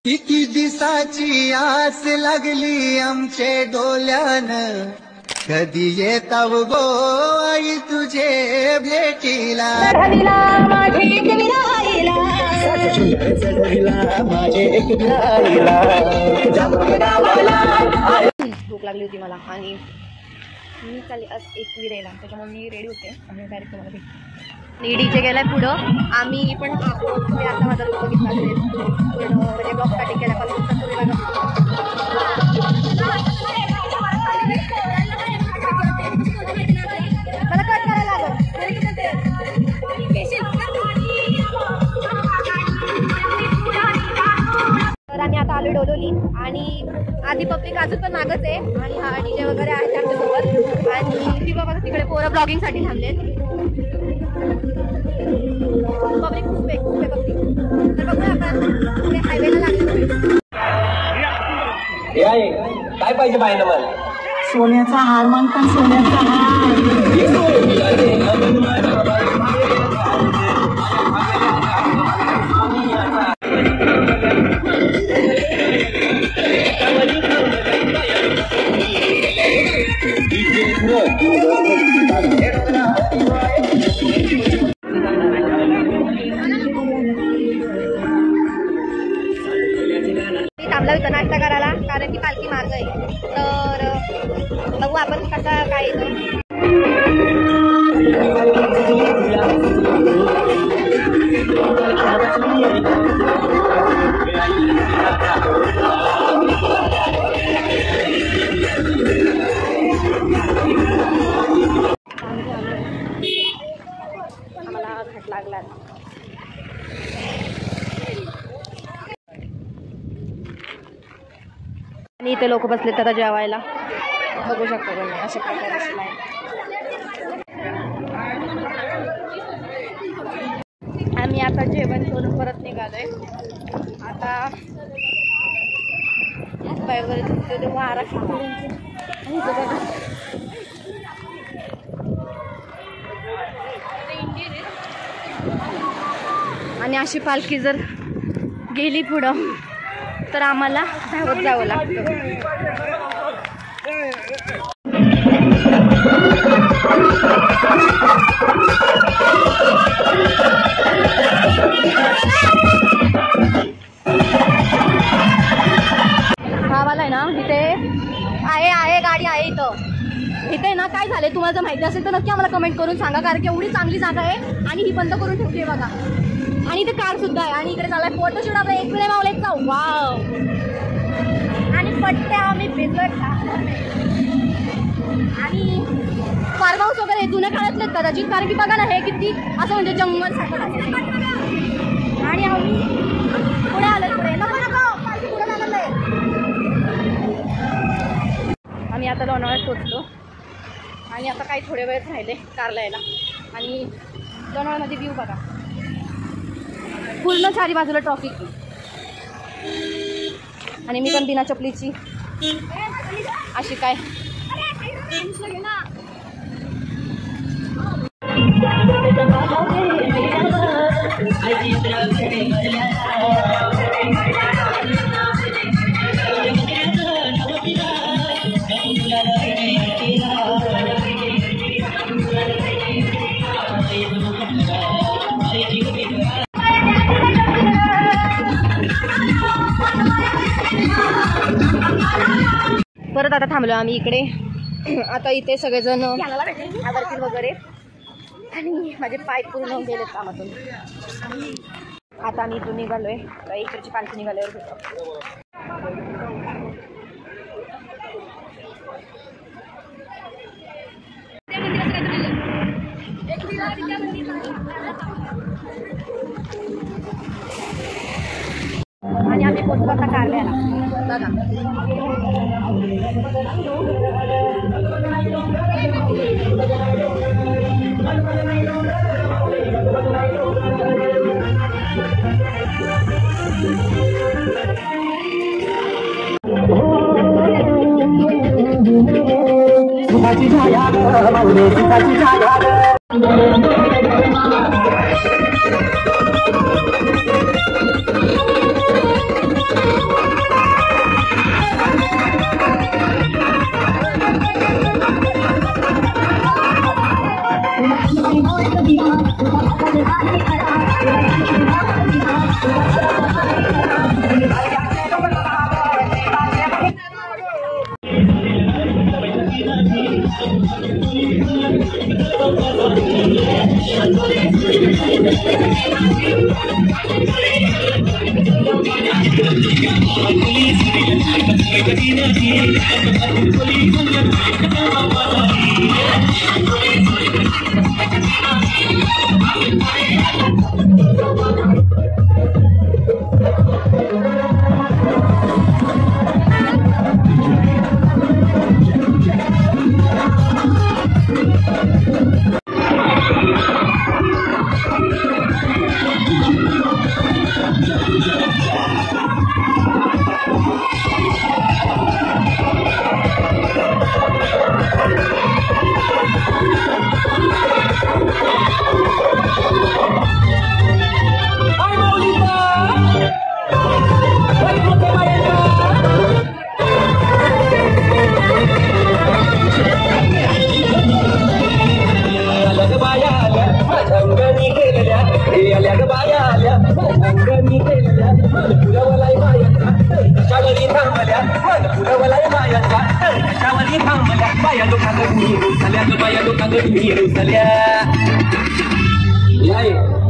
किती दिसाची आस लागली आमचे डोल्यान, कधी येताव गो आई तुझे भेटीला. भूक लागली होती मला आणि मी चालली आज एक विरेला, त्याच्यामुळे मी रेडी होते आणि डायरेक्ट तुम्हाला भेटते. डीजे गेलाय पुढं, आम्ही पण आता माझा लोक बघितला असेल म्हणजे ब्लॉग स्टार्टिंग केल्यापासून मला कट करायला लागत. तर आम्ही आता आलो डोलोली आणि आधी पब्लिक अजून पण मागच आहे आणि हा डीजे वगैरे आहे आमच्यासोबत आणि ती बाबा तिकडे पोरं ब्लॉगिंगसाठी थांबलेत. पब्लिक खूप आहे पब्लिक. तर बघूया आपण पुढे हायवेला लागलो. काय पाहिजे बायला मला? सोन्याचा हार मागतात, सोन्याचा हार. थांबला होता नाश्ता करायला कारण की पालखी मार्ग आहे. तर बघू आपण कसा काय आम्हाला घाट लागला. आणि इथे लोक बसले आता जेवायला, बघू शकतो तुम्ही अशा प्रकारे लाईन. आम्ही आता जेवण करून परत निघालोय. आता पाय वगैरे धुतले ते वारा आणि अशी पालखी जर गेली पुढं तर आम्हाला धावत जावं लागतं. हा वाला आहे ना, इथे आहे गाडी आहे इथे ना. काय झालंय तुम्हाला जर माहिती असेल तर नक्की आम्हाला कमेंट करून सांगा, कारण की एवढी चांगली जागा आहे आणि ही बंद करून ठेवली आहे बघा. आणि इथे कार सुद्धा आहे आणि इकडे चाललाय फोटोशूट आपला एक वेळे मावलेचा. वाव. आणि पट्ट्या आम्ही भिजत आणि फार्म हाऊस वगैरे जुन्या काळातलेच कदाचित, कारण की बघा ना हे किती असं म्हणजे जंगल सारखं. आणि आम्ही पुढे आलो. पुढे पुढे झालेलं आहे. आम्ही आता लोणावळ्यात पोचलो आणि आता काही थोडे वेळ राहिले कारला यायला. आणि लोणावळ्यामध्ये व्ह्यू बघा, पूर्ण चारी बाजूला ट्रॉफिक. आणि मी पण बिना चपलीची अशी काय परत आता थांबलो आम्ही इकडे. आता इथे सगळेजण आवरतील वगैरे आणि माझे पाय पूर्ण गेले कामातून. आता आम्ही इथून निघालोय, इकडची पालखी निघाल्यावर भेटतो. आणि आम्ही पोचलो आता कारल्याला बघा. सुखाची छाया माऊली, सुखाची छाया.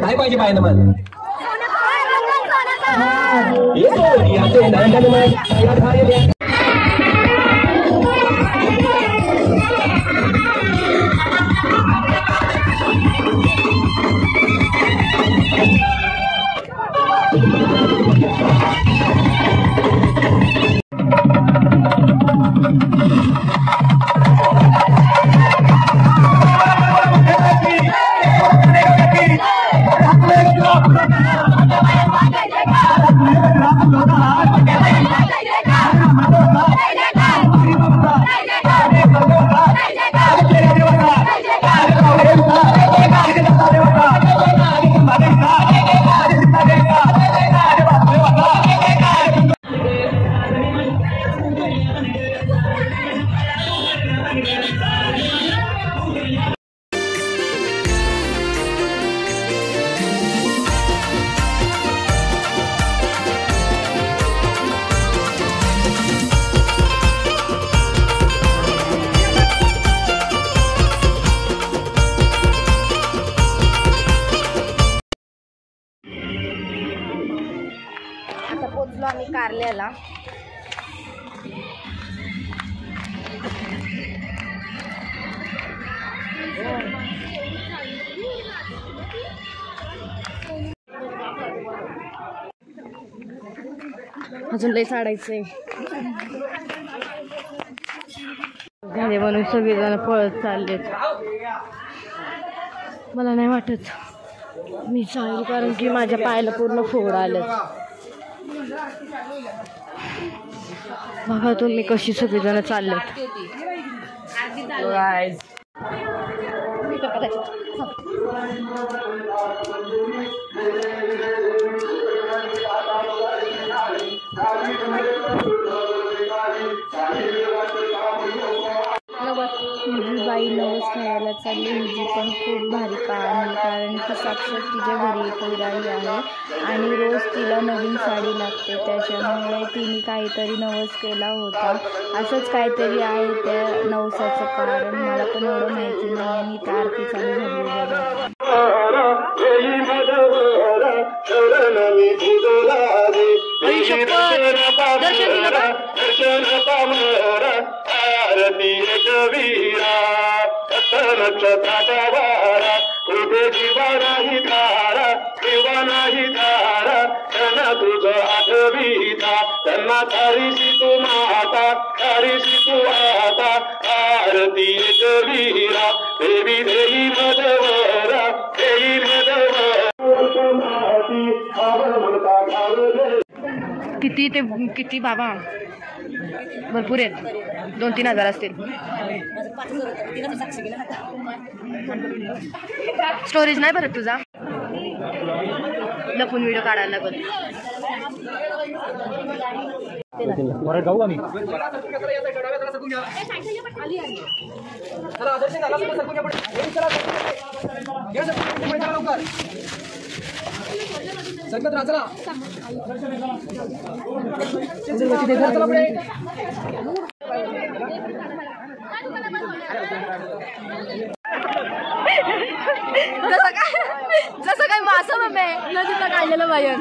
काय पाहिजे बायनं मला पोचलो आम्ही कारल्याला. अजून लय साडायचंय झाले म्हणून सगळेजण पळत चाललेत. मला नाही वाटत मी चालेल कारण की माझ्या पायाला पूर्ण फोड आलेत. बघा तुम्ही कशी सगळेजण चाललेत. हिची बाई नवस खायला चालली. हिची पण खूप भारी कहाणी कारण की साक्षात तिच्या घरी एक विराई आहे आणि रोज तिला नवीन साडी लागते. त्याच्यामुळे तिने काहीतरी नवस केला होता. असंच काहीतरी आहे त्या नवसाचं कारण. मला पण एवढं माहिती नाही आणि त्या आरती चालू झाली बघा. त्यांना तारीशी तू माता तारीशी तू आता आरती वीरा देवी देई मदवरा देई किती ते किती बाबा भरपूर आहेत. 2-3 हजार असतील. स्टोरेज नाही भरत तुझा. लपून व्हिडिओ काढायला लागत. जाऊ आम्ही संकट राचला जसं काय मासा नदीतला काढलेलं बाहेर.